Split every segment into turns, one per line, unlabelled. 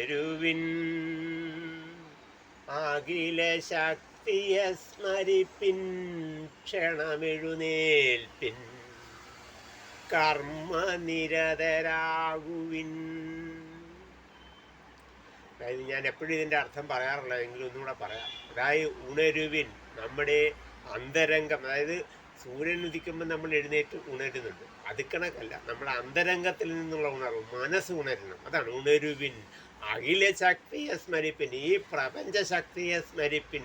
ഉണരുവിൻ അഖില ശക്തിയെ സ്മരിപ്പിൻ ക്ഷണമെഴുന്നേൽപ്പിൻ കർമ്മനിരതരാകുവിൻ. അതായത് ഞാൻ എപ്പോഴും ഇതിൻ്റെ അർത്ഥം പറയാറില്ല, എങ്കിലും ഒന്നുകൂടെ പറയാം. അതായത് ഉണരുവിൻ, നമ്മുടെ അന്തരംഗം, അതായത് സൂര്യൻ ഉദിക്കുമ്പോൾ നമ്മൾ എഴുന്നേറ്റ് ഉണരുന്നുണ്ട്. അത് കണക്കല്ല, നമ്മുടെ അന്തരംഗത്തിൽ നിന്നുള്ള ഉണർവ്, മനസ്സ് ഉണരണം. അതാണ് ഉണരുവിൻ അഖില ശക്തിയെ സ്മരിപ്പിൻ, ഈ പ്രപഞ്ച ശക്തിയെ സ്മരിപ്പിൻ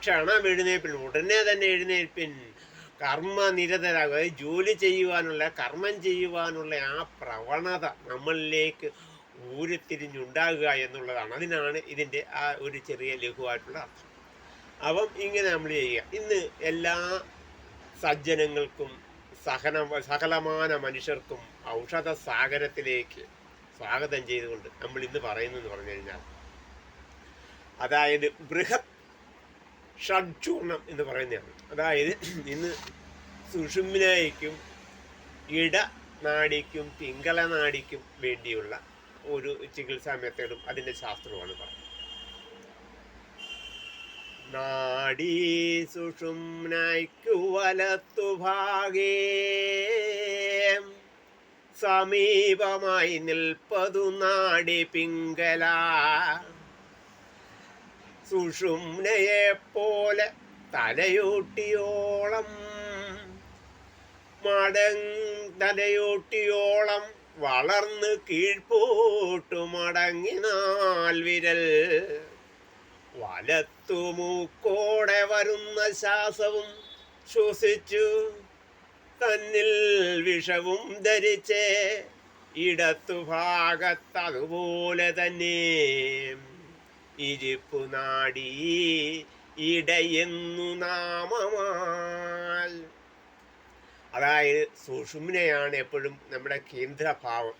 ക്ഷണമെഴുന്നേൽപ്പിൻ, ഉടനെ തന്നെ എഴുന്നേൽപ്പിൻ കർമ്മനിരതരാകുക. അതായത് ജോലി ചെയ്യുവാനുള്ള, കർമ്മം ചെയ്യുവാനുള്ള ആ പ്രവണത നമ്മളിലേക്ക് ഊരിത്തിരിഞ്ഞുണ്ടാകുക എന്നുള്ളതാണ്. അതിനാണ് ഇതിൻ്റെ ആ ഒരു ചെറിയ ലഘുവായിട്ടുള്ള അർത്ഥം. അപ്പം ഇങ്ങനെ നമ്മൾ ചെയ്യുക. ഇന്ന് എല്ലാ സജ്ജനങ്ങൾക്കും സകലമാന മനുഷ്യർക്കും ഔഷധ സാഗരത്തിലേക്ക് സ്വാഗതം ചെയ്തുകൊണ്ട് നമ്മൾ ഇന്ന് പറയുന്നതെന്ന് പറഞ്ഞു കഴിഞ്ഞാൽ, അതായത് ബൃഹത് ഷഡ്ചൂർണം എന്ന് പറയുന്നതാണ്. അതായത് ഇന്ന് സുഷുമ്നയ്ക്കും ഇടനാഡിക്കും പിംഗളനാഡിക്കും വേണ്ടിയുള്ള ഒരു ചികിത്സാ മെത്തേഡും അതിൻ്റെ ശാസ്ത്രവുമാണ് പറയുന്നത്. നാഡീ സുഷുമ്നയ്ക്കു വലത്തുഭാഗേ സമീപമായി നിൽപ്പതു നാഡി പിംഗല. സുഷുമ്നയെപ്പോലെ തലയോട്ടിയോളം തലയോട്ടിയോളം വളർന്ന് കീഴ്പോട്ടു മടങ്ങിനാൽ വിരൽ വലത്തുമൂക്കോടെ വരുന്ന ശ്വാസവും ശ്വസിച്ചു തന്നിൽ വിഷവും ധരിച്ച് ഇടത്തു ഭാഗത്തതുപോലെ തന്നെ ഇരിപ്പു നാഡീ ഇടയെന്നു നാമമാൽ. അതായത് സുഷുമ്നയാണ് എപ്പോഴും നമ്മുടെ കേന്ദ്രഭാവം.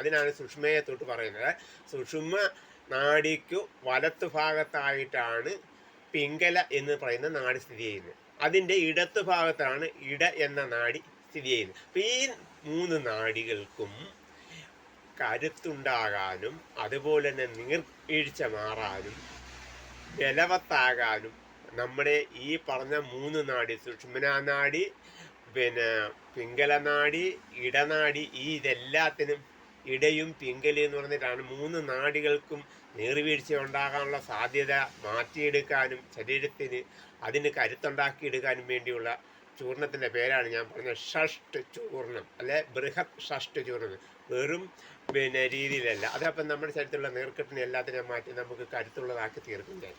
അതിനാണ് സുഷുമ്നയെ തൊട്ട് പറയുന്നത്. സുഷുമ്ന നാഡിക്കു വലത്തു ഭാഗത്തായിട്ടാണ് പിംഗല എന്ന് പറയുന്ന നാഡി സ്ഥിതി ചെയ്യുന്നത്. അതിൻ്റെ ഇടത്തു ഭാഗത്താണ് ഇട എന്ന നാഡി സ്ഥിതി ചെയ്യുന്നത്. അപ്പം ഈ മൂന്ന് നാഡികൾക്കും കരുത്തുണ്ടാകാനും അതുപോലെ തന്നെ നീർവീഴ്ച മാറാനും ബലവത്താകാനും നമ്മുടെ ഈ പറഞ്ഞ മൂന്ന് നാഡി, സുഷുമ്നാ നാഡി, പിംഗലനാഡി, ഇടനാഡി, ഈ ഇതെല്ലാത്തിനും ഇടയും പിംഗലയും എന്ന് പറഞ്ഞിട്ടാണ് മൂന്ന് നാഡികൾക്കും നീർവീഴ്ച ഉണ്ടാകാനുള്ള സാധ്യത മാറ്റിയെടുക്കാനും ശരീരത്തിന് അതിന് കരുത്തുണ്ടാക്കിയെടുക്കാനും വേണ്ടിയുള്ള ചൂർണത്തിൻ്റെ പേരാണ് ഞാൻ പറഞ്ഞ ഷഷ്ട് ചൂർണം, അല്ലെ ബൃഹത് ഷഷ്ട് ചൂർണം. വെറും രീതിയിലല്ല, അതപ്പം നമ്മുടെ ശരീരത്തിലുള്ള നീർക്കെട്ടിനെ എല്ലാത്തിനും മാറ്റി നമുക്ക് കരുത്തുള്ളതാക്കി തീർക്കുന്നതായി.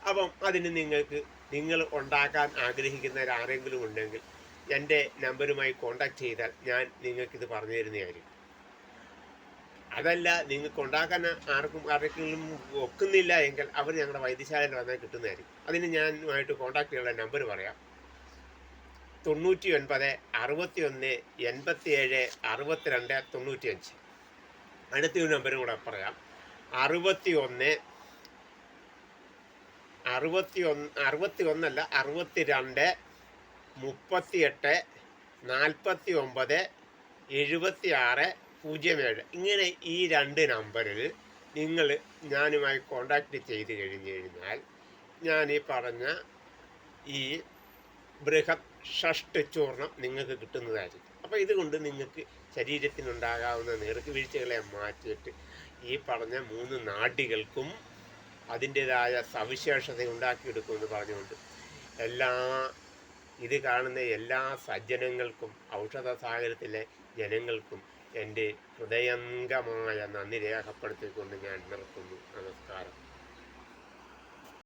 അപ്പം അതിന് നിങ്ങൾ ഉണ്ടാക്കാൻ ആഗ്രഹിക്കുന്നവർ ആരെങ്കിലും ഉണ്ടെങ്കിൽ എൻ്റെ നമ്പറുമായി കോണ്ടാക്ട് ചെയ്താൽ ഞാൻ നിങ്ങൾക്കിത് പറഞ്ഞു തരുന്നതായിരിക്കും. അതല്ല, നിങ്ങൾക്ക് ഉണ്ടാക്കാൻ ആർക്കെങ്കിലും ഒക്കുന്നില്ല എങ്കിൽ അവർ ഞങ്ങളുടെ വൈദ്യശാലയിൽ വന്നാൽ കിട്ടുന്നതായിരിക്കും. അതിന് ഞാനുമായിട്ട് കോണ്ടാക്ട് ചെയ്യാനുള്ള നമ്പർ പറയാം: 99 61 87 62 95. അടുത്തൊരു നമ്പറും കൂടെ പറയാം: 61 62 38 49 76 07. ഇങ്ങനെ ഈ 2 നമ്പറിൽ നിങ്ങൾ ഞാനുമായി കോണ്ടാക്ട് ചെയ്ത് കഴിഞ്ഞാൽ ഞാൻ ഈ പറഞ്ഞ ഈ ബൃഹത് ഷഷ്ട് ചൂർണം നിങ്ങൾക്ക് കിട്ടുന്നതായിരിക്കും. അപ്പോൾ ഇതുകൊണ്ട് നിങ്ങൾക്ക് ശരീരത്തിനുണ്ടാകാവുന്ന നീർവീഴ്ചകളെ മാറ്റിയിട്ട് ഈ പറഞ്ഞ മൂന്ന് നാഡികൾക്കും അതിൻ്റേതായ സവിശേഷത ഉണ്ടാക്കിയെടുക്കുമെന്ന് പറഞ്ഞുകൊണ്ട് ഇത് കാണുന്ന എല്ലാ സജ്ജനങ്ങൾക്കും ഔഷധ സാഗരത്തിലെ ജനങ്ങൾക്കും എൻ്റെ ഹൃദയംഗമായ നന്ദി രേഖപ്പെടുത്തിക്കൊണ്ട് ഞാൻ നിർത്തുന്നു. നമസ്കാരം.